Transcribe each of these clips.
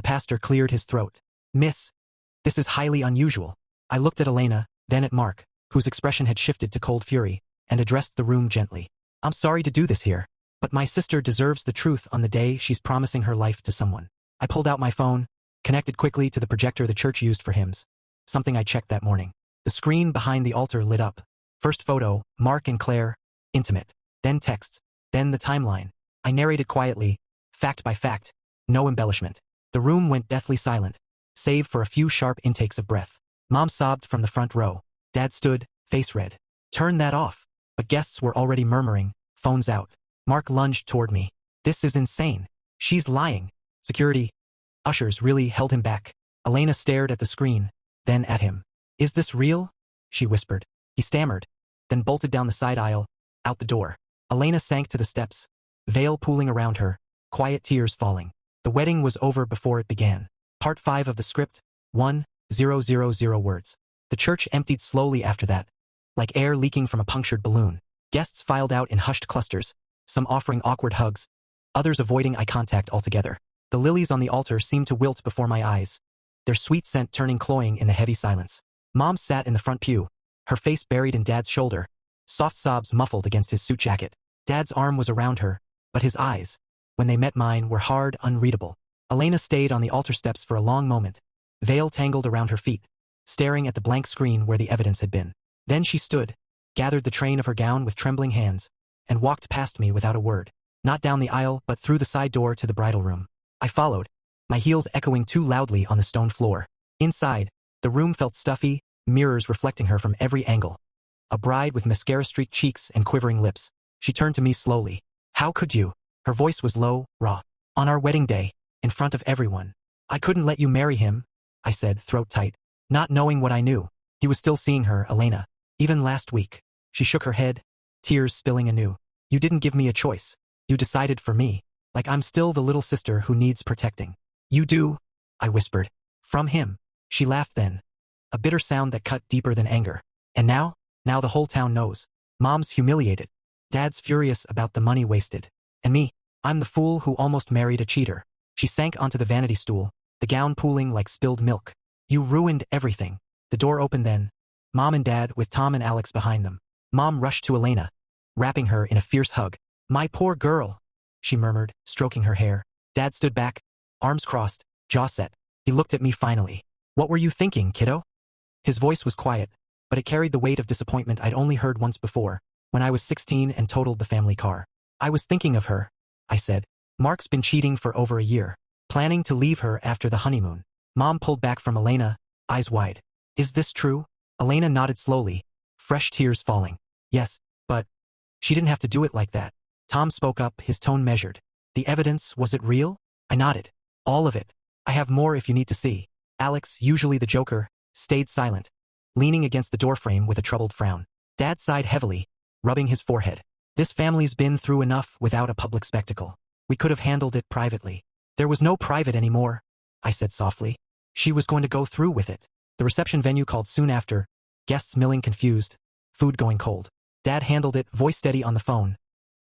pastor cleared his throat. Miss, this is highly unusual. I looked at Elena, then at Mark, whose expression had shifted to cold fury, and addressed the room gently. I'm sorry to do this here, but my sister deserves the truth on the day she's promising her life to someone. I pulled out my phone, connected quickly to the projector the church used for hymns, something I checked that morning. The screen behind the altar lit up. First photo, Mark and Claire, intimate. Then texts, then the timeline. I narrated quietly, fact by fact, no embellishment. The room went deathly silent, save for a few sharp intakes of breath. Mom sobbed from the front row. Dad stood, face red. Turn that off. But guests were already murmuring, phones out. Mark lunged toward me. This is insane. She's lying. Security. Ushers really held him back. Elena stared at the screen, then at him. Is this real? She whispered. He stammered, then bolted down the side aisle, out the door. Elena sank to the steps, veil pooling around her, quiet tears falling. The wedding was over before it began. Part 5 of the script, 1,000 words. The church emptied slowly after that, like air leaking from a punctured balloon. Guests filed out in hushed clusters, some offering awkward hugs, others avoiding eye contact altogether. The lilies on the altar seemed to wilt before my eyes, their sweet scent turning cloying in the heavy silence. Mom sat in the front pew, her face buried in Dad's shoulder, soft sobs muffled against his suit jacket. Dad's arm was around her, but his eyes, when they met mine, were hard, unreadable. Elena stayed on the altar steps for a long moment, veil tangled around her feet, staring at the blank screen where the evidence had been. Then she stood, gathered the train of her gown with trembling hands, and walked past me without a word. Not down the aisle, but through the side door to the bridal room. I followed, my heels echoing too loudly on the stone floor. Inside, the room felt stuffy, mirrors reflecting her from every angle. A bride with mascara-streaked cheeks and quivering lips. She turned to me slowly. How could you? Her voice was low, raw. On our wedding day, in front of everyone. I couldn't let you marry him, I said, throat tight, not knowing what I knew. He was still seeing her, Elena. Even last week. She shook her head, tears spilling anew. You didn't give me a choice. You decided for me. Like I'm still the little sister who needs protecting. You do, I whispered. From him. She laughed then. A bitter sound that cut deeper than anger. And now? Now the whole town knows. Mom's humiliated. Dad's furious about the money wasted. And me, I'm the fool who almost married a cheater. She sank onto the vanity stool, the gown pooling like spilled milk. You ruined everything. The door opened then. Mom and Dad with Tom and Alex behind them. Mom rushed to Elena, wrapping her in a fierce hug. My poor girl, she murmured, stroking her hair. Dad stood back, arms crossed, jaw set. He looked at me finally. What were you thinking, kiddo? His voice was quiet, but it carried the weight of disappointment I'd only heard once before, when I was 16 and totaled the family car. I was thinking of her, I said. Mark's been cheating for over a year, planning to leave her after the honeymoon. Mom pulled back from Elena, eyes wide. Is this true? Elena nodded slowly, fresh tears falling. Yes, but she didn't have to do it like that. Tom spoke up, his tone measured. The evidence, was it real? I nodded. All of it. I have more if you need to see. Alex, usually the joker, stayed silent, leaning against the doorframe with a troubled frown. Dad sighed heavily, rubbing his forehead. This family's been through enough without a public spectacle. We could have handled it privately. There was no private anymore, I said softly. She was going to go through with it. The reception venue called soon after, guests milling confused, food going cold. Dad handled it, voice steady on the phone.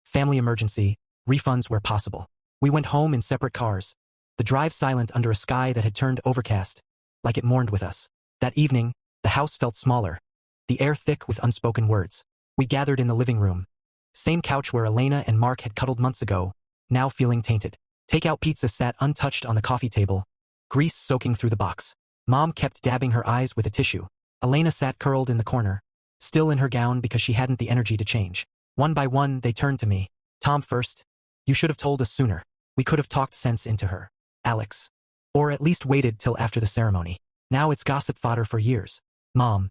Family emergency, refunds where possible. We went home in separate cars, the drive silent under a sky that had turned overcast, like it mourned with us. That evening, the house felt smaller, the air thick with unspoken words. We gathered in the living room. Same couch where Elena and Mark had cuddled months ago, now feeling tainted. Takeout pizza sat untouched on the coffee table, grease soaking through the box. Mom kept dabbing her eyes with a tissue. Elena sat curled in the corner, still in her gown because she hadn't the energy to change. One by one, they turned to me. Tom first. You should have told us sooner. We could have talked sense into her. Alex. Or at least waited till after the ceremony. Now it's gossip fodder for years. Mom.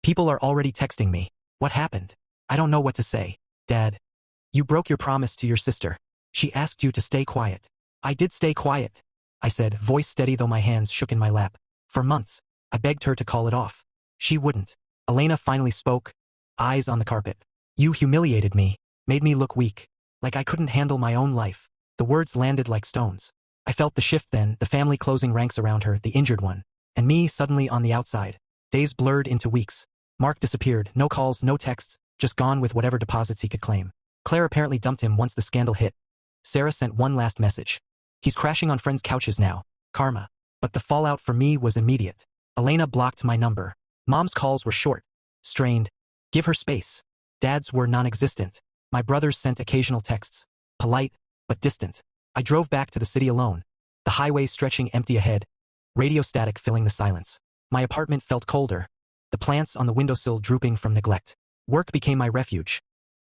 People are already texting me. What happened? I don't know what to say. Dad. You broke your promise to your sister. She asked you to stay quiet. I did stay quiet, I said, voice steady though my hands shook in my lap. For months, I begged her to call it off. She wouldn't. Elena finally spoke, eyes on the carpet. You humiliated me, made me look weak, like I couldn't handle my own life. The words landed like stones. I felt the shift then, the family closing ranks around her, the injured one, and me suddenly on the outside. Days blurred into weeks. Mark disappeared, no calls, no texts, just gone with whatever deposits he could claim. Claire apparently dumped him once the scandal hit. Sarah sent one last message. He's crashing on friends' couches now. Karma. But the fallout for me was immediate. Elena blocked my number. Mom's calls were short, strained. Give her space. Dad's were non-existent. My brothers sent occasional texts, polite, but distant. I drove back to the city alone, the highway stretching empty ahead, radio static filling the silence. My apartment felt colder, the plants on the windowsill drooping from neglect. Work became my refuge.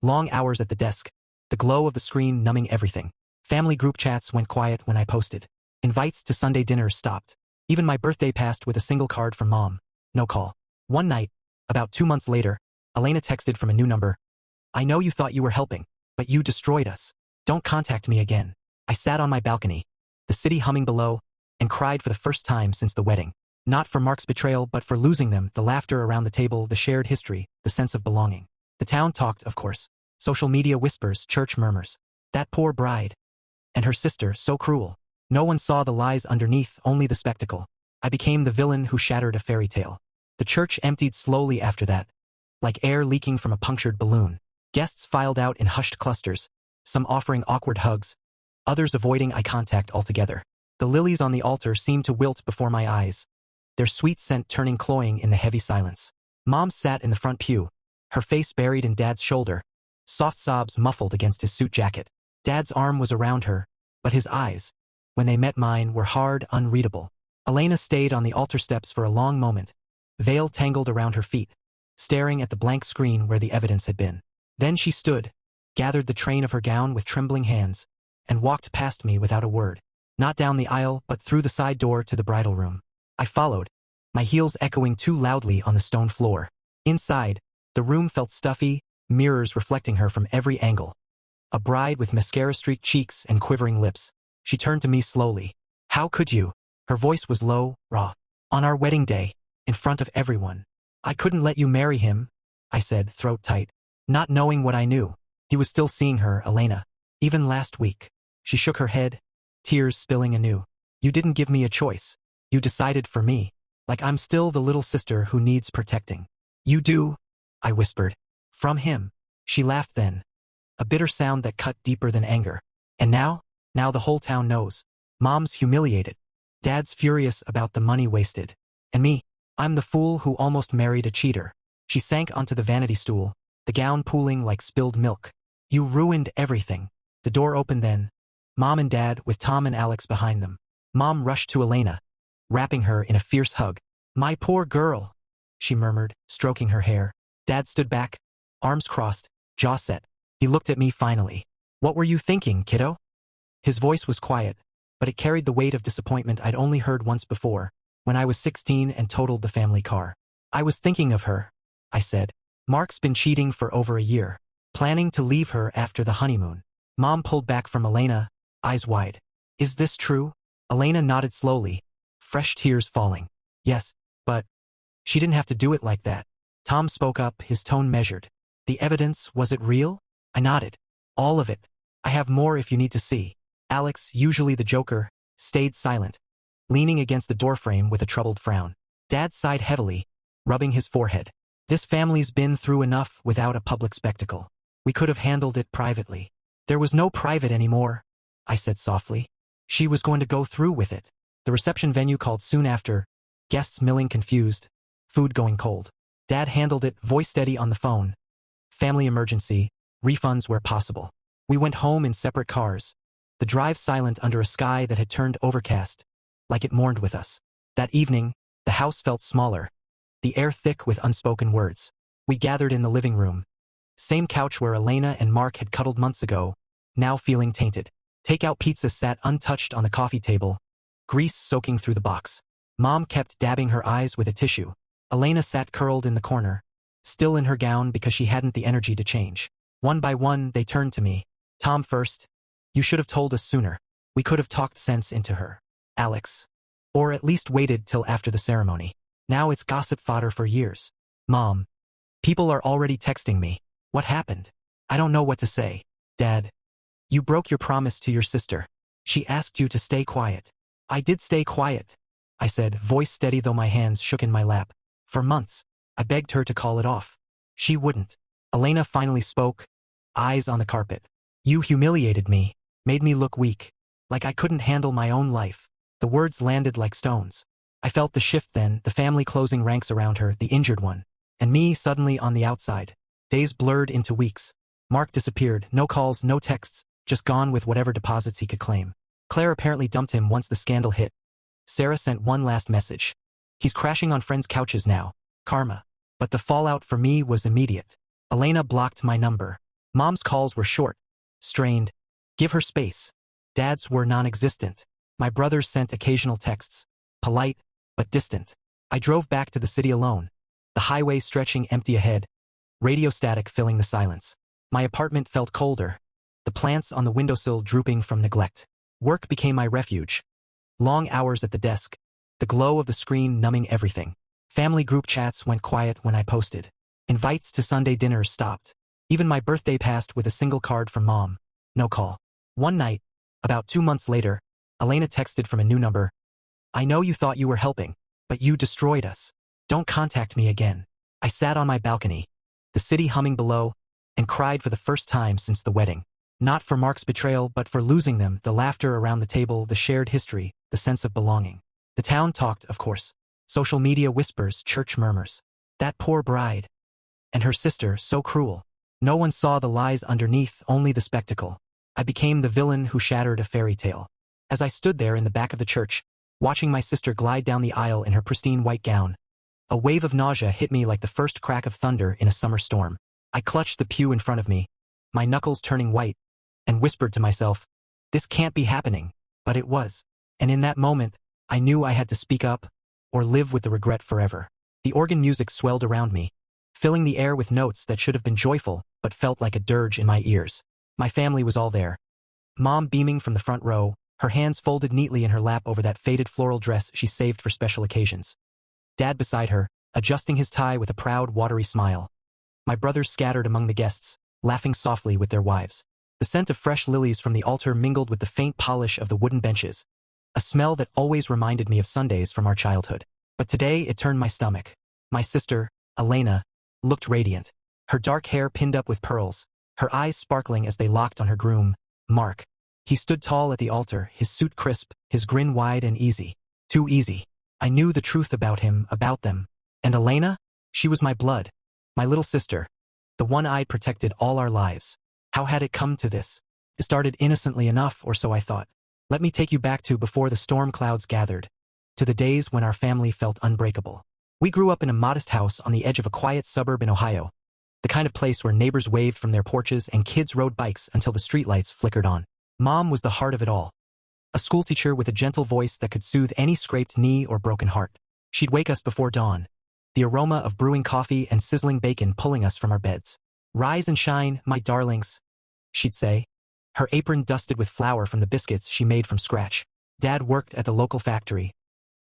Long hours at the desk, the glow of the screen numbing everything. Family group chats went quiet when I posted. Invites to Sunday dinners stopped. Even my birthday passed with a single card from Mom. No call. One night, about 2 months later, Elena texted from a new number. I know you thought you were helping, but you destroyed us. Don't contact me again. I sat on my balcony, the city humming below, and cried for the first time since the wedding. Not for Mark's betrayal, but for losing them, the laughter around the table, the shared history, the sense of belonging. The town talked, of course. Social media whispers, church murmurs. That poor bride. And her sister, so cruel. No one saw the lies underneath, only the spectacle. I became the villain who shattered a fairy tale. The church emptied slowly after that, like air leaking from a punctured balloon. Guests filed out in hushed clusters, some offering awkward hugs, others avoiding eye contact altogether. The lilies on the altar seemed to wilt before my eyes, their sweet scent turning cloying in the heavy silence. Mom sat in the front pew, her face buried in Dad's shoulder, soft sobs muffled against his suit jacket. Dad's arm was around her, but his eyes, when they met mine, were hard, unreadable. Elena stayed on the altar steps for a long moment, veil tangled around her feet, staring at the blank screen where the evidence had been. Then she stood, gathered the train of her gown with trembling hands, and walked past me without a word. Not down the aisle, but through the side door to the bridal room. I followed, my heels echoing too loudly on the stone floor. Inside, the room felt stuffy, mirrors reflecting her from every angle. A bride with mascara-streaked cheeks and quivering lips. She turned to me slowly. How could you? Her voice was low, raw. On our wedding day, in front of everyone. I couldn't let you marry him, I said, throat tight. Not knowing what I knew. He was still seeing her, Elena. Even last week. She shook her head, tears spilling anew. You didn't give me a choice. You decided for me. Like I'm still the little sister who needs protecting. You do, I whispered. From him. She laughed then. A bitter sound that cut deeper than anger. And now? Now the whole town knows. Mom's humiliated. Dad's furious about the money wasted. And me, I'm the fool who almost married a cheater. She sank onto the vanity stool, the gown pooling like spilled milk. You ruined everything. The door opened then. Mom and Dad with Tom and Alex behind them. Mom rushed to Elena, wrapping her in a fierce hug. My poor girl, she murmured, stroking her hair. Dad stood back, arms crossed, jaw set. He looked at me finally. What were you thinking, kiddo? His voice was quiet, but it carried the weight of disappointment I'd only heard once before, when I was 16 and totaled the family car. I was thinking of her, I said. Mark's been cheating for over a year, planning to leave her after the honeymoon. Mom pulled back from Elena, eyes wide. Is this true? Elena nodded slowly, fresh tears falling. Yes, but she didn't have to do it like that. Tom spoke up, his tone measured. The evidence, was it real? I nodded. All of it. I have more if you need to see. Alex, usually the joker, stayed silent, leaning against the doorframe with a troubled frown. Dad sighed heavily, rubbing his forehead. This family's been through enough without a public spectacle. We could have handled it privately. There was no private anymore, I said softly. She was going to go through with it. The reception venue called soon after, guests milling confused, food going cold. Dad handled it, voice steady on the phone. Family emergency, refunds where possible. We went home in separate cars, the drive silent under a sky that had turned overcast, like it mourned with us. That evening, the house felt smaller, the air thick with unspoken words. We gathered in the living room. Same couch where Elena and Mark had cuddled months ago, now feeling tainted. Takeout pizza sat untouched on the coffee table, grease soaking through the box. Mom kept dabbing her eyes with a tissue. Elena sat curled in the corner, still in her gown because she hadn't the energy to change. One by one, they turned to me. Tom first. You should have told us sooner. We could have talked sense into her. Alex. Or at least waited till after the ceremony. Now it's gossip fodder for years. Mom. People are already texting me. What happened? I don't know what to say. Dad. You broke your promise to your sister. She asked you to stay quiet. I did stay quiet, I said, voice steady though my hands shook in my lap. For months, I begged her to call it off. She wouldn't. Elena finally spoke, eyes on the carpet. You humiliated me, made me look weak, like I couldn't handle my own life. The words landed like stones. I felt the shift then, the family closing ranks around her, the injured one. And me suddenly on the outside. Days blurred into weeks. Mark disappeared, no calls, no texts, just gone with whatever deposits he could claim. Claire apparently dumped him once the scandal hit. Sarah sent one last message. He's crashing on friends' couches now. Karma. But the fallout for me was immediate. Elena blocked my number. Mom's calls were short, strained. Give her space. Dad's were non-existent. My brothers sent occasional texts. Polite, but distant. I drove back to the city alone. The highway stretching empty ahead. Radio static filling the silence. My apartment felt colder. The plants on the windowsill drooping from neglect. Work became my refuge. Long hours at the desk. The glow of the screen numbing everything. Family group chats went quiet when I posted. Invites to Sunday dinners stopped. Even my birthday passed with a single card from Mom. No call. One night, about 2 months later, Elena texted from a new number. I know you thought you were helping, but you destroyed us. Don't contact me again. I sat on my balcony, the city humming below, and cried for the first time since the wedding. Not for Mark's betrayal, but for losing them, the laughter around the table, the shared history, the sense of belonging. The town talked, of course. Social media whispers, church murmurs. That poor bride. And her sister, so cruel. No one saw the lies underneath, only the spectacle. I became the villain who shattered a fairy tale. As I stood there in the back of the church, watching my sister glide down the aisle in her pristine white gown, a wave of nausea hit me like the first crack of thunder in a summer storm. I clutched the pew in front of me, my knuckles turning white, and whispered to myself, this can't be happening, but it was. And in that moment, I knew I had to speak up, or live with the regret forever. The organ music swelled around me, filling the air with notes that should have been joyful, but felt like a dirge in my ears. My family was all there. Mom beaming from the front row, her hands folded neatly in her lap over that faded floral dress she saved for special occasions. Dad beside her, adjusting his tie with a proud, watery smile. My brothers scattered among the guests, laughing softly with their wives. The scent of fresh lilies from the altar mingled with the faint polish of the wooden benches, a smell that always reminded me of Sundays from our childhood. But today it turned my stomach. My sister, Elena, looked radiant, her dark hair pinned up with pearls, her eyes sparkling as they locked on her groom, Mark. He stood tall at the altar, his suit crisp, his grin wide and easy. Too easy. I knew the truth about him, about them. And Elena? She was my blood. My little sister. The one I'd protected all our lives. How had it come to this? It started innocently enough, or so I thought. Let me take you back to before the storm clouds gathered. To the days when our family felt unbreakable. We grew up in a modest house on the edge of a quiet suburb in Ohio. The kind of place where neighbors waved from their porches and kids rode bikes until the streetlights flickered on. Mom was the heart of it all. A schoolteacher with a gentle voice that could soothe any scraped knee or broken heart. She'd wake us before dawn, the aroma of brewing coffee and sizzling bacon pulling us from our beds. Rise and shine, my darlings, she'd say, her apron dusted with flour from the biscuits she made from scratch. Dad worked at the local factory,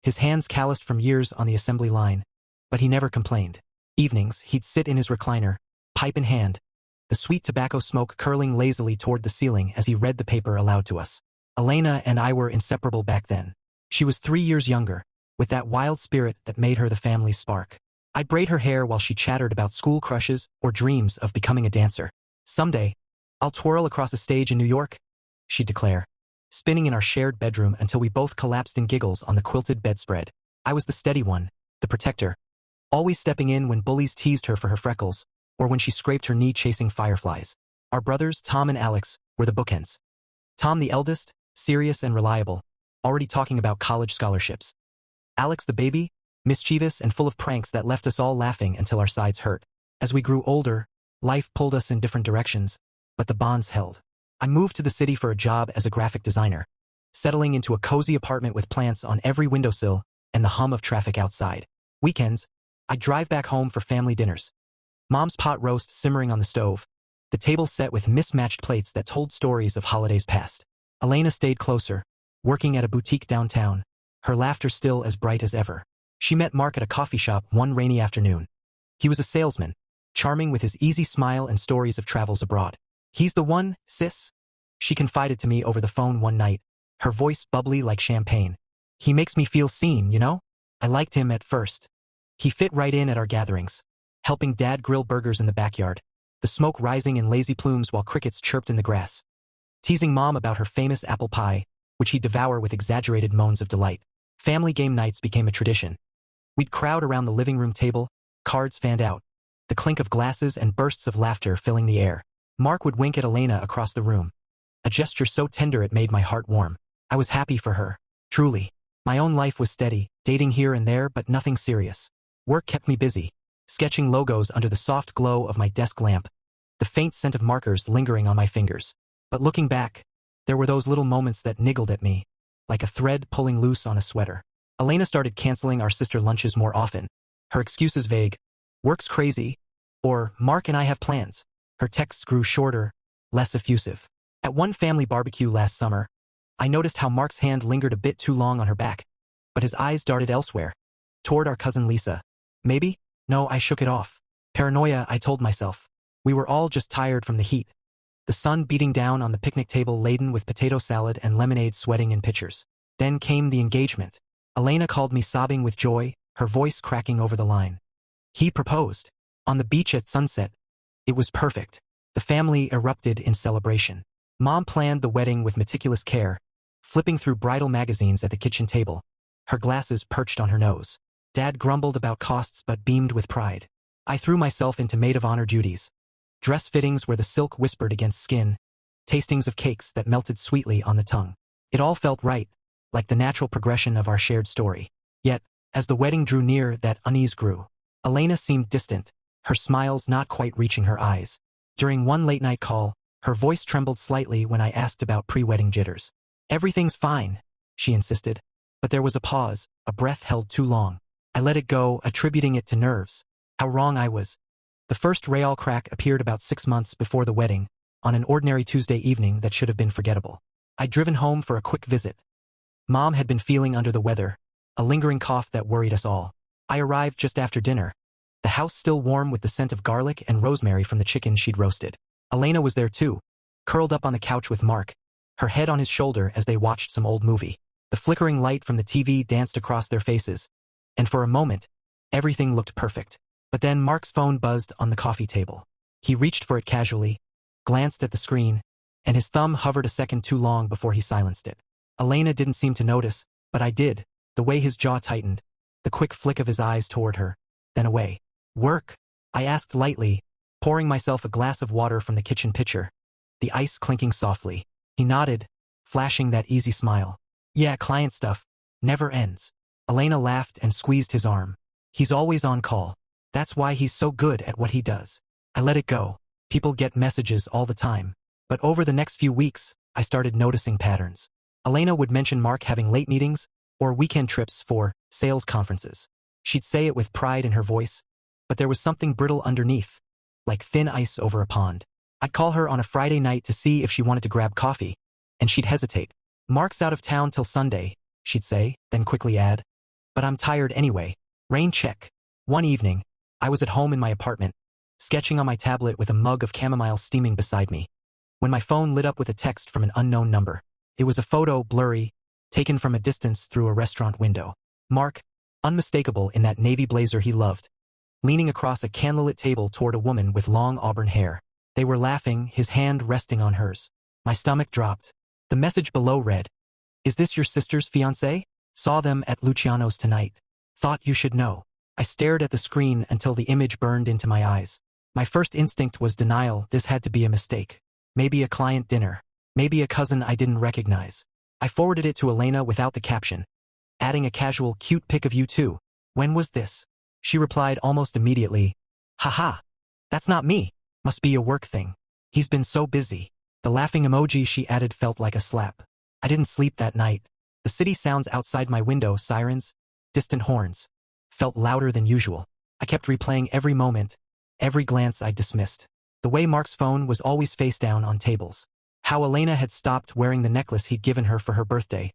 his hands calloused from years on the assembly line, but he never complained. Evenings, he'd sit in his recliner, pipe in hand, the sweet tobacco smoke curling lazily toward the ceiling as he read the paper aloud to us. Elena and I were inseparable back then. She was 3 years younger, with that wild spirit that made her the family's spark. I'd braid her hair while she chattered about school crushes or dreams of becoming a dancer. Someday, I'll twirl across a stage in New York, she'd declare, spinning in our shared bedroom until we both collapsed in giggles on the quilted bedspread. I was the steady one, the protector, always stepping in when bullies teased her for her freckles, or when she scraped her knee chasing fireflies. Our brothers, Tom and Alex, were the bookends. Tom the eldest, serious and reliable, already talking about college scholarships. Alex the baby, mischievous and full of pranks that left us all laughing until our sides hurt. As we grew older, life pulled us in different directions, but the bonds held. I moved to the city for a job as a graphic designer, settling into a cozy apartment with plants on every windowsill and the hum of traffic outside. Weekends, I'd drive back home for family dinners. Mom's pot roast simmering on the stove, the table set with mismatched plates that told stories of holidays past. Elena stayed closer, working at a boutique downtown, her laughter still as bright as ever. She met Mark at a coffee shop one rainy afternoon. He was a salesman, charming with his easy smile and stories of travels abroad. He's the one, sis? She confided to me over the phone one night, her voice bubbly like champagne. He makes me feel seen, you know? I liked him at first. He fit right in at our gatherings, helping Dad grill burgers in the backyard, the smoke rising in lazy plumes while crickets chirped in the grass. Teasing Mom about her famous apple pie, which he'd devour with exaggerated moans of delight. Family game nights became a tradition. We'd crowd around the living room table, cards fanned out, the clink of glasses and bursts of laughter filling the air. Mark would wink at Elena across the room, a gesture so tender it made my heart warm. I was happy for her. Truly. My own life was steady, dating here and there but nothing serious. Work kept me busy, sketching logos under the soft glow of my desk lamp, the faint scent of markers lingering on my fingers. But looking back, there were those little moments that niggled at me, like a thread pulling loose on a sweater. Elena started canceling our sister lunches more often. Her excuses vague, "Work's crazy," or "Mark and I have plans." Her texts grew shorter, less effusive. At one family barbecue last summer, I noticed how Mark's hand lingered a bit too long on her back, but his eyes darted elsewhere, toward our cousin Lisa. Maybe? No, I shook it off. Paranoia, I told myself. We were all just tired from the heat. The sun beating down on the picnic table laden with potato salad and lemonade sweating in pitchers. Then came the engagement. Elena called me sobbing with joy, her voice cracking over the line. He proposed. On the beach at sunset. It was perfect. The family erupted in celebration. Mom planned the wedding with meticulous care, flipping through bridal magazines at the kitchen table, her glasses perched on her nose. Dad grumbled about costs but beamed with pride. I threw myself into maid-of-honor duties. Dress fittings where the silk whispered against skin, tastings of cakes that melted sweetly on the tongue. It all felt right, like the natural progression of our shared story. Yet, as the wedding drew near, that unease grew. Elena seemed distant, her smiles not quite reaching her eyes. During one late-night call, her voice trembled slightly when I asked about pre-wedding jitters. "Everything's fine," she insisted. But there was a pause, a breath held too long. I let it go, attributing it to nerves. How wrong I was. The first Real crack appeared about 6 months before the wedding, on an ordinary Tuesday evening that should have been forgettable. I'd driven home for a quick visit. Mom had been feeling under the weather, a lingering cough that worried us all. I arrived just after dinner, the house still warm with the scent of garlic and rosemary from the chicken she'd roasted. Elena was there too, curled up on the couch with Mark, her head on his shoulder as they watched some old movie. The flickering light from the TV danced across their faces, and for a moment, everything looked perfect. But then Mark's phone buzzed on the coffee table. He reached for it casually, glanced at the screen, and his thumb hovered a second too long before he silenced it. Elena didn't seem to notice, but I did, the way his jaw tightened, the quick flick of his eyes toward her, then away. "Work?" I asked lightly, pouring myself a glass of water from the kitchen pitcher, the ice clinking softly. He nodded, flashing that easy smile. "Yeah, client stuff. Never ends." Elena laughed and squeezed his arm. "He's always on call. That's why he's so good at what he does." I let it go. People get messages all the time. But over the next few weeks, I started noticing patterns. Elena would mention Mark having late meetings or weekend trips for sales conferences. She'd say it with pride in her voice, but there was something brittle underneath, like thin ice over a pond. I'd call her on a Friday night to see if she wanted to grab coffee, and she'd hesitate. "Mark's out of town till Sunday," she'd say, then quickly add, "But I'm tired anyway." Rain check. One evening, I was at home in my apartment, sketching on my tablet with a mug of chamomile steaming beside me, when my phone lit up with a text from an unknown number. It was a photo, blurry, taken from a distance through a restaurant window. Mark, unmistakable in that navy blazer he loved, leaning across a candlelit table toward a woman with long auburn hair. They were laughing, his hand resting on hers. My stomach dropped. The message below read, "Is this your sister's fiancé? Saw them at Luciano's tonight. Thought you should know." I stared at the screen until the image burned into my eyes. My first instinct was denial. This had to be a mistake. Maybe a client dinner. Maybe a cousin I didn't recognize. I forwarded it to Elena without the caption, adding a casual "cute pic of you too. When was this?" She replied almost immediately, "Haha. That's not me. Must be a work thing. He's been so busy." The laughing emoji she added felt like a slap. I didn't sleep that night. The city sounds outside my window, sirens, distant horns, felt louder than usual. I kept replaying every moment, every glance I dismissed. The way Mark's phone was always face down on tables. How Elena had stopped wearing the necklace he'd given her for her birthday,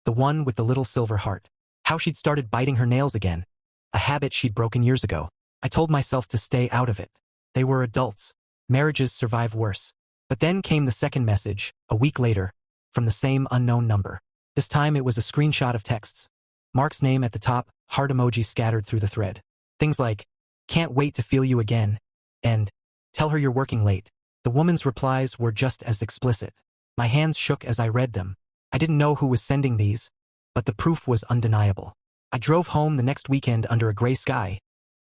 the one with the little silver heart. How she'd started biting her nails again, a habit she'd broken years ago. I told myself to stay out of it. They were adults. Marriages survive worse. But then came the second message, a week later, from the same unknown number. This time it was a screenshot of texts. Mark's name at the top, heart emoji scattered through the thread. Things like, "Can't wait to feel you again," and "Tell her you're working late." The woman's replies were just as explicit. My hands shook as I read them. I didn't know who was sending these, but the proof was undeniable. I drove home the next weekend under a gray sky,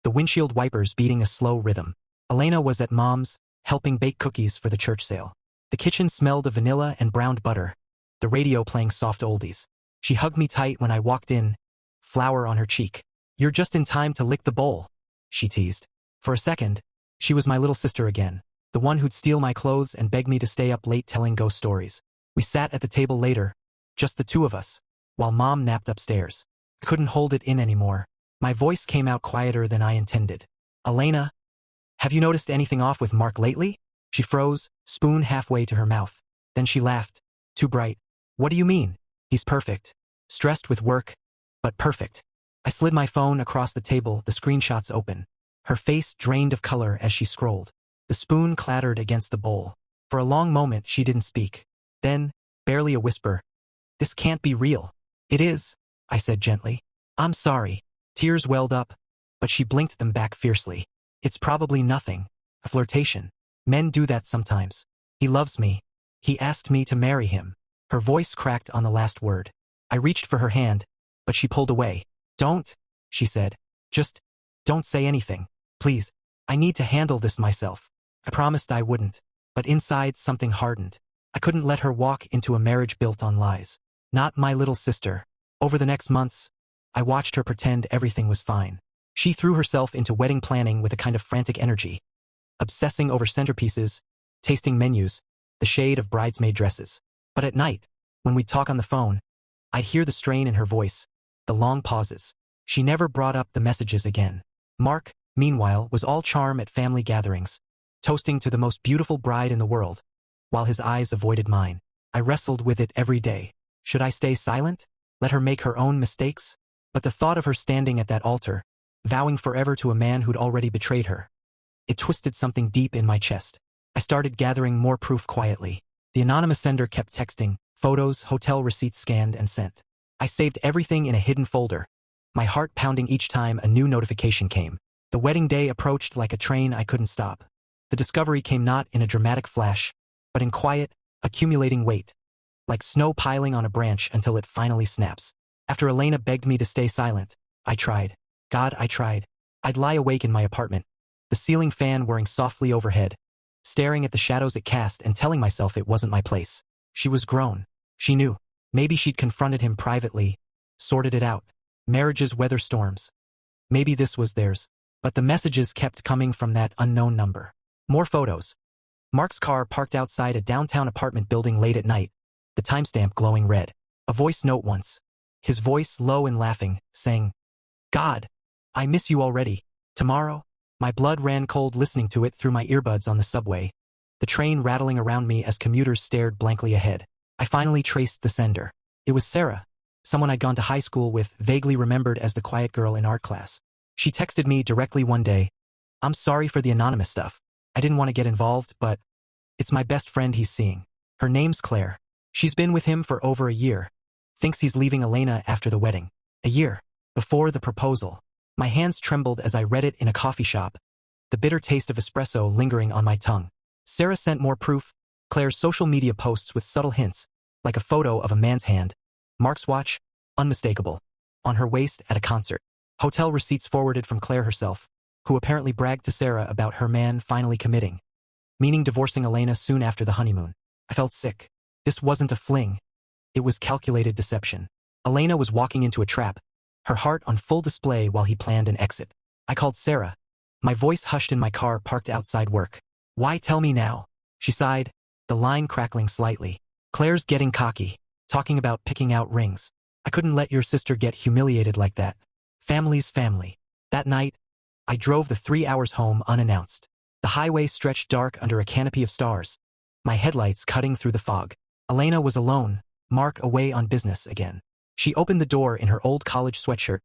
the windshield wipers beating a slow rhythm. Elena was at Mom's, helping bake cookies for the church sale. The kitchen smelled of vanilla and browned butter, the radio playing soft oldies. She hugged me tight when I walked in, flour on her cheek. "You're just in time to lick the bowl," she teased. For a second, she was my little sister again, the one who'd steal my clothes and beg me to stay up late telling ghost stories. We sat at the table later, just the two of us, while Mom napped upstairs. I couldn't hold it in anymore. My voice came out quieter than I intended. "Elena, have you noticed anything off with Mark lately?" She froze, spoon halfway to her mouth. Then she laughed. "Too bright." "What do you mean?" "He's perfect. Stressed with work, but perfect." I slid my phone across the table, the screenshots open. Her face drained of color as she scrolled. The spoon clattered against the bowl. For a long moment she didn't speak. Then, barely a whisper, "This can't be real." "It is," I said gently. "I'm sorry." Tears welled up, but she blinked them back fiercely. "It's probably nothing. A flirtation. Men do that sometimes. He loves me. He asked me to marry him." Her voice cracked on the last word. I reached for her hand, but she pulled away. "Don't," she said. "Just don't say anything. Please. I need to handle this myself." I promised I wouldn't, but inside something hardened. I couldn't let her walk into a marriage built on lies. Not my little sister. Over the next months, I watched her pretend everything was fine. She threw herself into wedding planning with a kind of frantic energy, obsessing over centerpieces, tasting menus, the shade of bridesmaid dresses. But at night, when we'd talk on the phone, I'd hear the strain in her voice, the long pauses. She never brought up the messages again. Mark, meanwhile, was all charm at family gatherings, toasting to the most beautiful bride in the world, while his eyes avoided mine. I wrestled with it every day. Should I stay silent? Let her make her own mistakes? But the thought of her standing at that altar, vowing forever to a man who'd already betrayed her, it twisted something deep in my chest. I started gathering more proof quietly. The anonymous sender kept texting, photos, hotel receipts scanned and sent. I saved everything in a hidden folder, my heart pounding each time a new notification came. The wedding day approached like a train I couldn't stop. The discovery came not in a dramatic flash, but in quiet, accumulating weight, like snow piling on a branch until it finally snaps. After Elena begged me to stay silent, I tried. God, I tried. I'd lie awake in my apartment, the ceiling fan whirring softly overhead, staring at the shadows it cast and telling myself it wasn't my place. She was grown. She knew. Maybe she'd confronted him privately, sorted it out. Marriages weather storms. Maybe this was theirs. But the messages kept coming from that unknown number. More photos. Mark's car parked outside a downtown apartment building late at night, the timestamp glowing red. A voice note once. His voice low and laughing, saying, "God, I miss you already. Tomorrow?" My blood ran cold listening to it through my earbuds on the subway, the train rattling around me as commuters stared blankly ahead. I finally traced the sender. It was Sarah, someone I'd gone to high school with, vaguely remembered as the quiet girl in art class. She texted me directly one day, "I'm sorry for the anonymous stuff. I didn't want to get involved, but it's my best friend he's seeing. Her name's Claire. She's been with him for over a year. Thinks he's leaving Elena after the wedding. A year. Before the proposal." My hands trembled as I read it in a coffee shop, the bitter taste of espresso lingering on my tongue. Sarah sent more proof, Claire's social media posts with subtle hints, like a photo of a man's hand. Mark's watch, unmistakable, on her waist at a concert. Hotel receipts forwarded from Claire herself, who apparently bragged to Sarah about her man finally committing, meaning divorcing Elena soon after the honeymoon. I felt sick. This wasn't a fling. It was calculated deception. Elena was walking into a trap, her heart on full display while he planned an exit. I called Sarah. My voice hushed in my car parked outside work. "Why tell me now?" She sighed, the line crackling slightly. "Claire's getting cocky, talking about picking out rings. I couldn't let your sister get humiliated like that. Family's family." That night, I drove the 3 hours home unannounced. The highway stretched dark under a canopy of stars, my headlights cutting through the fog. Elena was alone, Mark away on business again. She opened the door in her old college sweatshirt,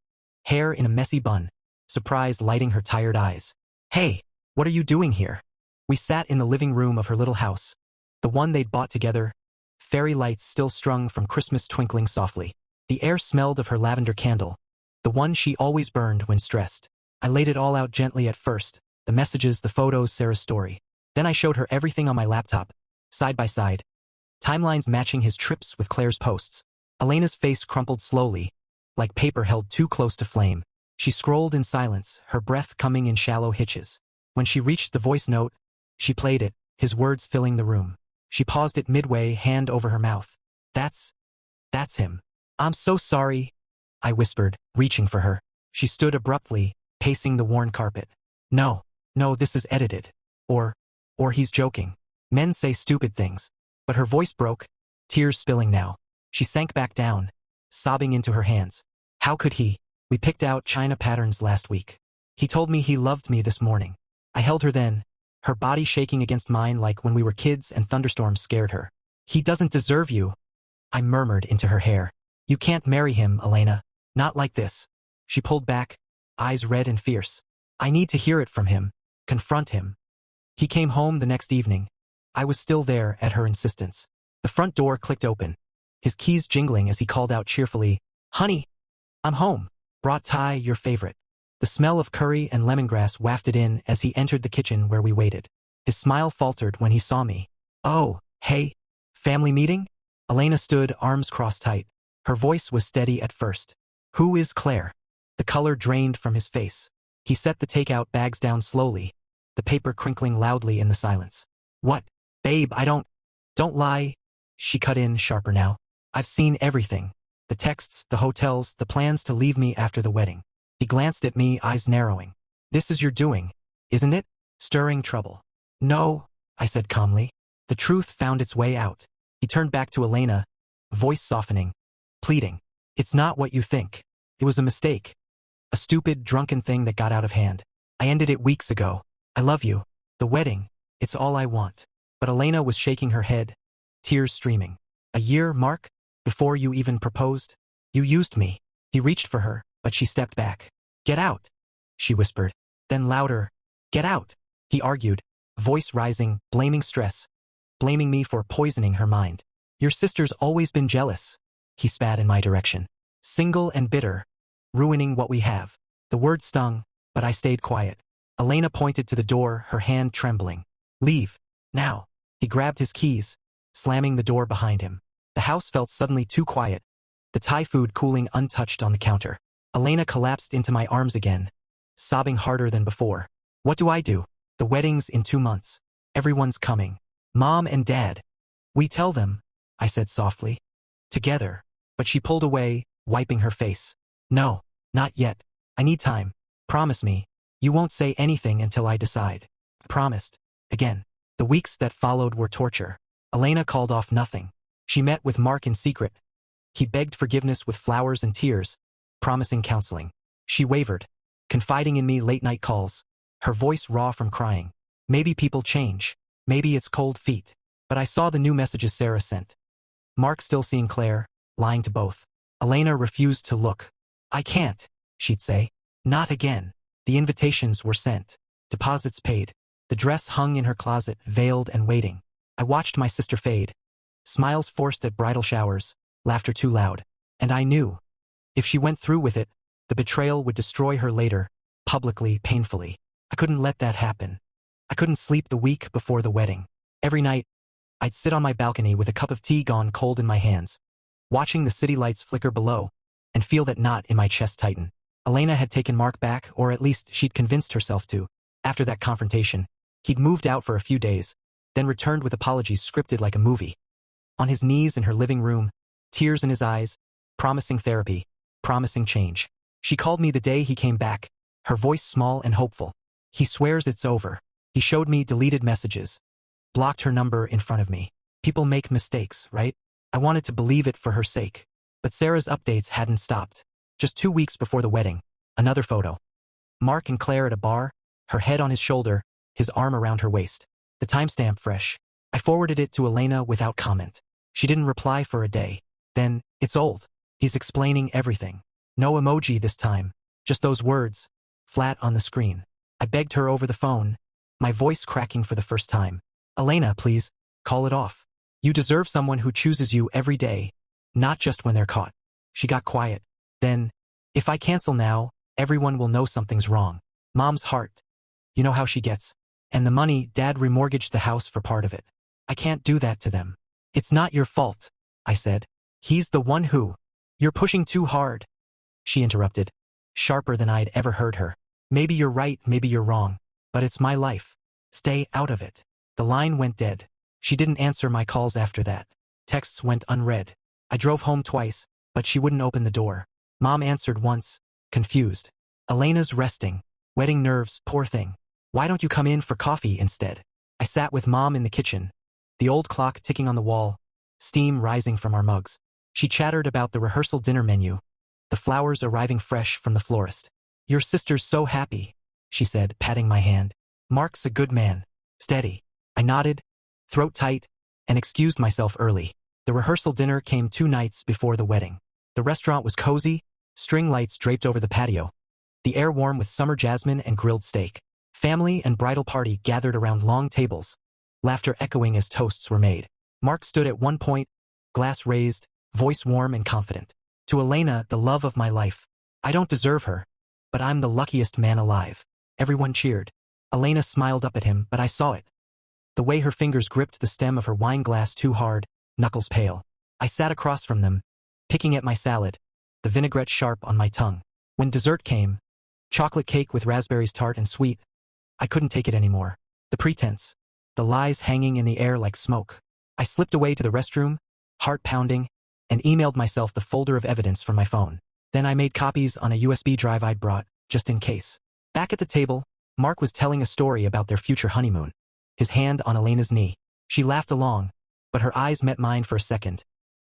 hair in a messy bun, surprise lighting her tired eyes. "Hey, what are you doing here?" We sat in the living room of her little house, the one they'd bought together, fairy lights still strung from Christmas twinkling softly. The air smelled of her lavender candle, the one she always burned when stressed. I laid it all out gently at first, the messages, the photos, Sarah's story. Then I showed her everything on my laptop, side by side, timelines matching his trips with Claire's posts. Elena's face crumpled slowly, like paper held too close to flame. She scrolled in silence, her breath coming in shallow hitches. When she reached the voice note, she played it, his words filling the room. She paused it midway, hand over her mouth. That's him. I'm so sorry, I whispered, reaching for her. She stood abruptly, pacing the worn carpet. No, this is edited. Or he's joking. Men say stupid things. But her voice broke, tears spilling now. She sank back down, sobbing into her hands. How could he? We picked out china patterns last week. He told me he loved me this morning. I held her then, her body shaking against mine like when we were kids and thunderstorms scared her. He doesn't deserve you, I murmured into her hair. You can't marry him, Elena. Not like this. She pulled back, eyes red and fierce. I need to hear it from him. Confront him. He came home the next evening. I was still there at her insistence. The front door clicked open, his keys jingling as he called out cheerfully, Honey, I'm home. Brought Thai, your favorite. The smell of curry and lemongrass wafted in as he entered the kitchen where we waited. His smile faltered when he saw me. Oh, hey, family meeting? Elena stood, arms crossed tight. Her voice was steady at first. Who is Claire? The color drained from his face. He set the takeout bags down slowly, the paper crinkling loudly in the silence. What? Babe, don't lie. She cut in, sharper now. I've seen everything. The texts, the hotels, the plans to leave me after the wedding. He glanced at me, eyes narrowing. This is your doing, isn't it? Stirring trouble. No, I said calmly. The truth found its way out. He turned back to Elena, voice softening, pleading. It's not what you think. It was a mistake. A stupid, drunken thing that got out of hand. I ended it weeks ago. I love you. The wedding. It's all I want. But Elena was shaking her head, tears streaming. A year, Mark? Before you even proposed? You used me. He reached for her, but she stepped back. Get out, she whispered. Then louder, get out. He argued, voice rising, blaming stress, blaming me for poisoning her mind. Your sister's always been jealous. He spat in my direction. Single and bitter, ruining what we have. The word stung, but I stayed quiet. Elena pointed to the door, her hand trembling. Leave, now. He grabbed his keys, slamming the door behind him. The house felt suddenly too quiet, the Thai food cooling untouched on the counter. Elena collapsed into my arms again, sobbing harder than before. What do I do? The wedding's in 2 months. Everyone's coming. Mom and Dad. We tell them, I said softly. Together. But she pulled away, wiping her face. No, not yet. I need time. Promise me. You won't say anything until I decide. I promised. Again. The weeks that followed were torture. Elena called off nothing. She met with Mark in secret. He begged forgiveness with flowers and tears, promising counseling. She wavered, confiding in me late-night calls, her voice raw from crying. Maybe people change. Maybe it's cold feet. But I saw the new messages Sarah sent. Mark still seeing Claire, lying to both. Elena refused to look. I can't, she'd say. Not again. The invitations were sent. Deposits paid. The dress hung in her closet, veiled and waiting. I watched my sister fade. Smiles forced at bridal showers, laughter too loud. And I knew. If she went through with it, the betrayal would destroy her later, publicly, painfully. I couldn't let that happen. I couldn't sleep the week before the wedding. Every night, I'd sit on my balcony with a cup of tea gone cold in my hands, watching the city lights flicker below, and feel that knot in my chest tighten. Elena had taken Mark back, or at least she'd convinced herself to. After that confrontation, he'd moved out for a few days, then returned with apologies scripted like a movie. On his knees in her living room, tears in his eyes, promising therapy, promising change. She called me the day he came back, her voice small and hopeful. He swears it's over. He showed me deleted messages, blocked her number in front of me. People make mistakes, right? I wanted to believe it for her sake. But Sarah's updates hadn't stopped. Just 2 weeks before the wedding, another photo. Mark and Claire at a bar, her head on his shoulder, his arm around her waist. The timestamp fresh. I forwarded it to Elena without comment. She didn't reply for a day. Then, it's old. He's explaining everything. No emoji this time. Just those words, flat on the screen. I begged her over the phone, my voice cracking for the first time. Elena, please, call it off. You deserve someone who chooses you every day, not just when they're caught. She got quiet. Then, if I cancel now, everyone will know something's wrong. Mom's heart. You know how she gets. And the money, Dad remortgaged the house for part of it. I can't do that to them. It's not your fault, I said. He's the one who. You're pushing too hard, she interrupted, sharper than I'd ever heard her. Maybe you're right, maybe you're wrong, but it's my life. Stay out of it. The line went dead. She didn't answer my calls after that. Texts went unread. I drove home twice, but she wouldn't open the door. Mom answered once, confused. Elena's resting. Wetting nerves, poor thing. Why don't you come in for coffee instead? I sat with Mom in the kitchen, the old clock ticking on the wall, steam rising from our mugs. She chattered about the rehearsal dinner menu, the flowers arriving fresh from the florist. Your sister's so happy, she said, patting my hand. Mark's a good man. Steady. I nodded, throat tight, and excused myself early. The rehearsal dinner came 2 nights before the wedding. The restaurant was cozy, string lights draped over the patio, the air warm with summer jasmine and grilled steak. Family and bridal party gathered around long tables, laughter echoing as toasts were made. Mark stood at one point, glass raised, voice warm and confident. To Elena, the love of my life. I don't deserve her, but I'm the luckiest man alive. Everyone cheered. Elena smiled up at him, but I saw it. The way her fingers gripped the stem of her wine glass too hard, knuckles pale. I sat across from them, picking at my salad, the vinaigrette sharp on my tongue. When dessert came, chocolate cake with raspberries tart and sweet, I couldn't take it anymore. The pretense, the lies hanging in the air like smoke. I slipped away to the restroom, heart pounding, and emailed myself the folder of evidence from my phone. Then I made copies on a USB drive I'd brought, just in case. Back at the table, Mark was telling a story about their future honeymoon, his hand on Elena's knee. She laughed along, but her eyes met mine for a second.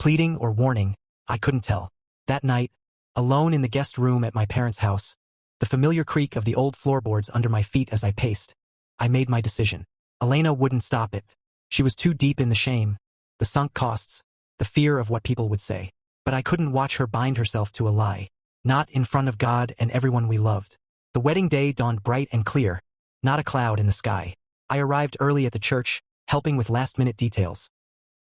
Pleading or warning, I couldn't tell. That night, alone in the guest room at my parents' house, the familiar creak of the old floorboards under my feet as I paced, I made my decision. Elena wouldn't stop it. She was too deep in the shame, the sunk costs, the fear of what people would say. But I couldn't watch her bind herself to a lie, not in front of God and everyone we loved. The wedding day dawned bright and clear, not a cloud in the sky. I arrived early at the church, helping with last-minute details,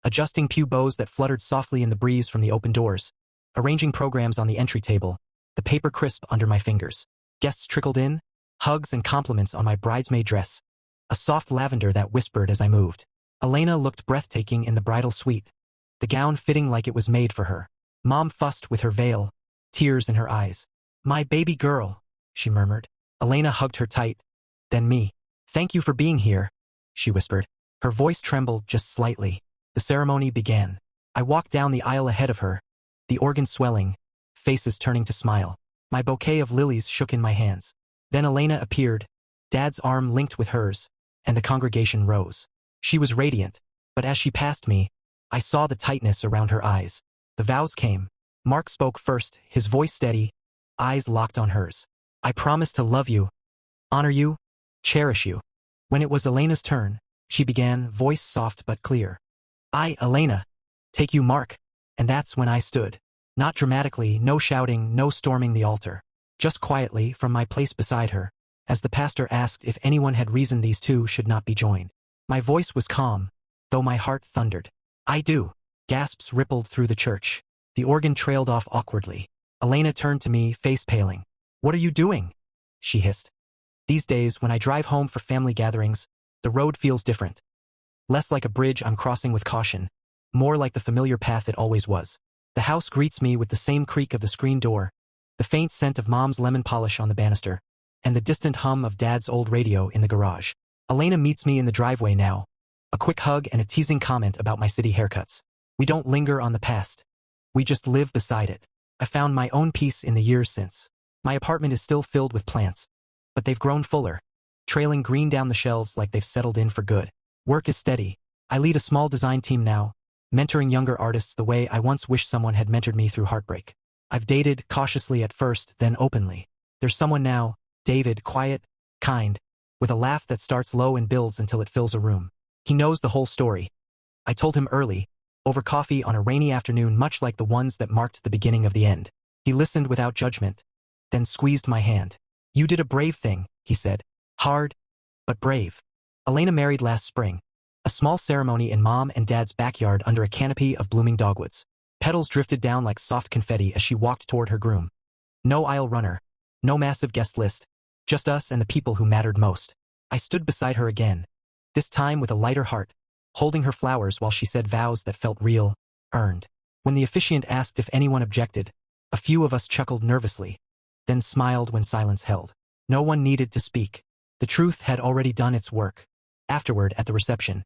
adjusting pew bows that fluttered softly in the breeze from the open doors, arranging programs on the entry table, the paper crisp under my fingers. Guests trickled in, hugs and compliments on my bridesmaid dress, a soft lavender that whispered as I moved. Elena looked breathtaking in the bridal suite, the gown fitting like it was made for her. Mom fussed with her veil, tears in her eyes. My baby girl, she murmured. Elena hugged her tight, then me. Thank you for being here, she whispered. Her voice trembled just slightly. The ceremony began. I walked down the aisle ahead of her, the organ swelling, faces turning to smile. My bouquet of lilies shook in my hands. Then Elena appeared, Dad's arm linked with hers, and the congregation rose. She was radiant, but as she passed me, I saw the tightness around her eyes. The vows came. Mark spoke first, his voice steady, eyes locked on hers. I promise to love you, honor you, cherish you. When it was Elena's turn, she began, voice soft but clear. I, Elena, take you, Mark. And that's when I stood. Not dramatically, no shouting, no storming the altar. Just quietly, from my place beside her, as the pastor asked if anyone had reason these two should not be joined. My voice was calm, though my heart thundered. I do. Gasps rippled through the church. The organ trailed off awkwardly. Elena turned to me, face paling. What are you doing? She hissed. These days, when I drive home for family gatherings, the road feels different. Less like a bridge I'm crossing with caution, more like the familiar path it always was. The house greets me with the same creak of the screen door, the faint scent of Mom's lemon polish on the banister, and the distant hum of Dad's old radio in the garage. Elena meets me in the driveway now, a quick hug and a teasing comment about my city haircuts. We don't linger on the past. We just live beside it. I found my own peace in the years since. My apartment is still filled with plants, but they've grown fuller, trailing green down the shelves like they've settled in for good. Work is steady. I lead a small design team now, mentoring younger artists the way I once wished someone had mentored me through heartbreak. I've dated, cautiously at first, then openly. There's someone now, David, quiet, kind, with a laugh that starts low and builds until it fills a room. He knows the whole story. I told him early, over coffee on a rainy afternoon much like the ones that marked the beginning of the end. He listened without judgment, then squeezed my hand. You did a brave thing, he said. Hard, but brave. Elena married last spring. A small ceremony in Mom and Dad's backyard under a canopy of blooming dogwoods. Petals drifted down like soft confetti as she walked toward her groom. No aisle runner, no massive guest list, just us and the people who mattered most. I stood beside her again, this time with a lighter heart, holding her flowers while she said vows that felt real, earned. When the officiant asked if anyone objected, a few of us chuckled nervously, then smiled when silence held. No one needed to speak. The truth had already done its work. Afterward, at the reception,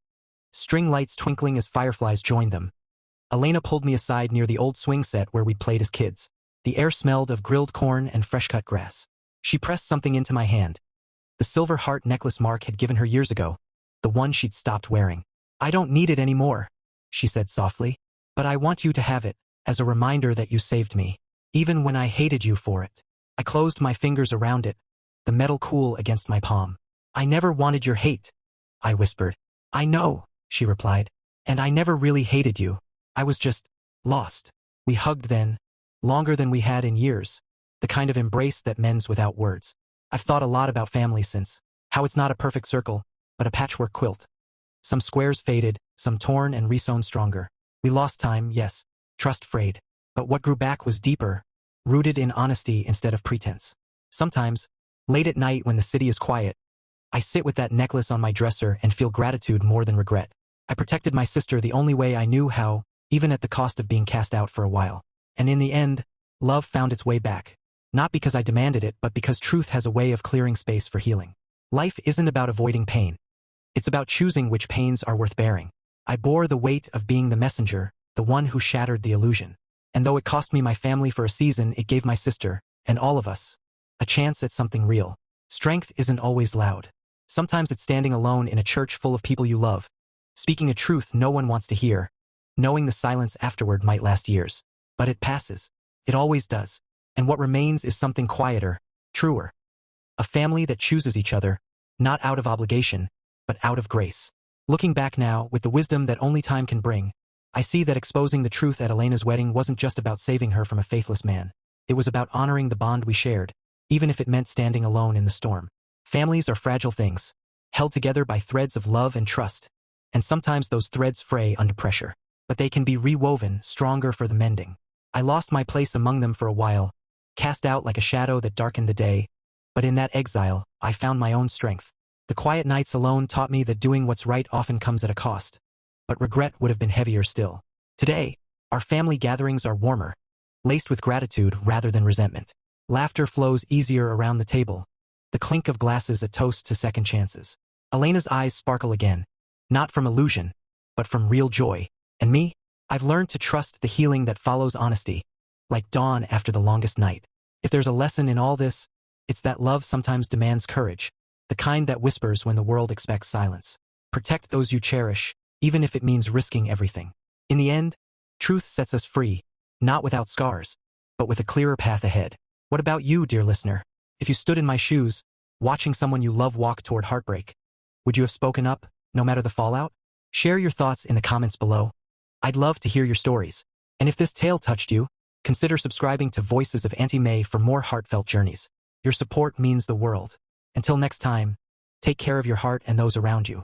string lights twinkling as fireflies joined them, Elena pulled me aside near the old swing set where we played as kids. The air smelled of grilled corn and fresh-cut grass. She pressed something into my hand. The silver heart necklace Mark had given her years ago, the one she'd stopped wearing. "I don't need it anymore," she said softly, "but I want you to have it, as a reminder that you saved me, even when I hated you for it." I closed my fingers around it, the metal cool against my palm. "I never wanted your hate," I whispered. "I know," she replied, "and I never really hated you. I was just lost." We hugged then, longer than we had in years, the kind of embrace that mends without words. I've thought a lot about family since, how it's not a perfect circle, but a patchwork quilt. Some squares faded, some torn and resewn stronger. We lost time, yes, trust frayed, but what grew back was deeper, rooted in honesty instead of pretense. Sometimes, late at night when the city is quiet, I sit with that necklace on my dresser and feel gratitude more than regret. I protected my sister the only way I knew how, even at the cost of being cast out for a while. And in the end, love found its way back. Not because I demanded it, but because truth has a way of clearing space for healing. Life isn't about avoiding pain. It's about choosing which pains are worth bearing. I bore the weight of being the messenger, the one who shattered the illusion. And though it cost me my family for a season, it gave my sister, and all of us, a chance at something real. Strength isn't always loud. Sometimes it's standing alone in a church full of people you love, speaking a truth no one wants to hear, knowing the silence afterward might last years. But it passes. It always does. And what remains is something quieter, truer. A family that chooses each other, not out of obligation, but out of grace. Looking back now, with the wisdom that only time can bring, I see that exposing the truth at Elena's wedding wasn't just about saving her from a faithless man. It was about honoring the bond we shared, even if it meant standing alone in the storm. Families are fragile things, held together by threads of love and trust, and sometimes those threads fray under pressure. But they can be rewoven, stronger for the mending. I lost my place among them for a while, cast out like a shadow that darkened the day, but in that exile, I found my own strength. The quiet nights alone taught me that doing what's right often comes at a cost, but regret would have been heavier still. Today, our family gatherings are warmer, laced with gratitude rather than resentment. Laughter flows easier around the table, the clink of glasses a toast to second chances. Elena's eyes sparkle again, not from illusion, but from real joy. And me? I've learned to trust the healing that follows honesty, like dawn after the longest night. If there's a lesson in all this, it's that love sometimes demands courage, the kind that whispers when the world expects silence. Protect those you cherish, even if it means risking everything. In the end, truth sets us free, not without scars, but with a clearer path ahead. What about you, dear listener? If you stood in my shoes, watching someone you love walk toward heartbreak, would you have spoken up, no matter the fallout? Share your thoughts in the comments below. I'd love to hear your stories. And if this tale touched you, consider subscribing to Voices of Auntie May for more heartfelt journeys. Your support means the world. Until next time, take care of your heart and those around you.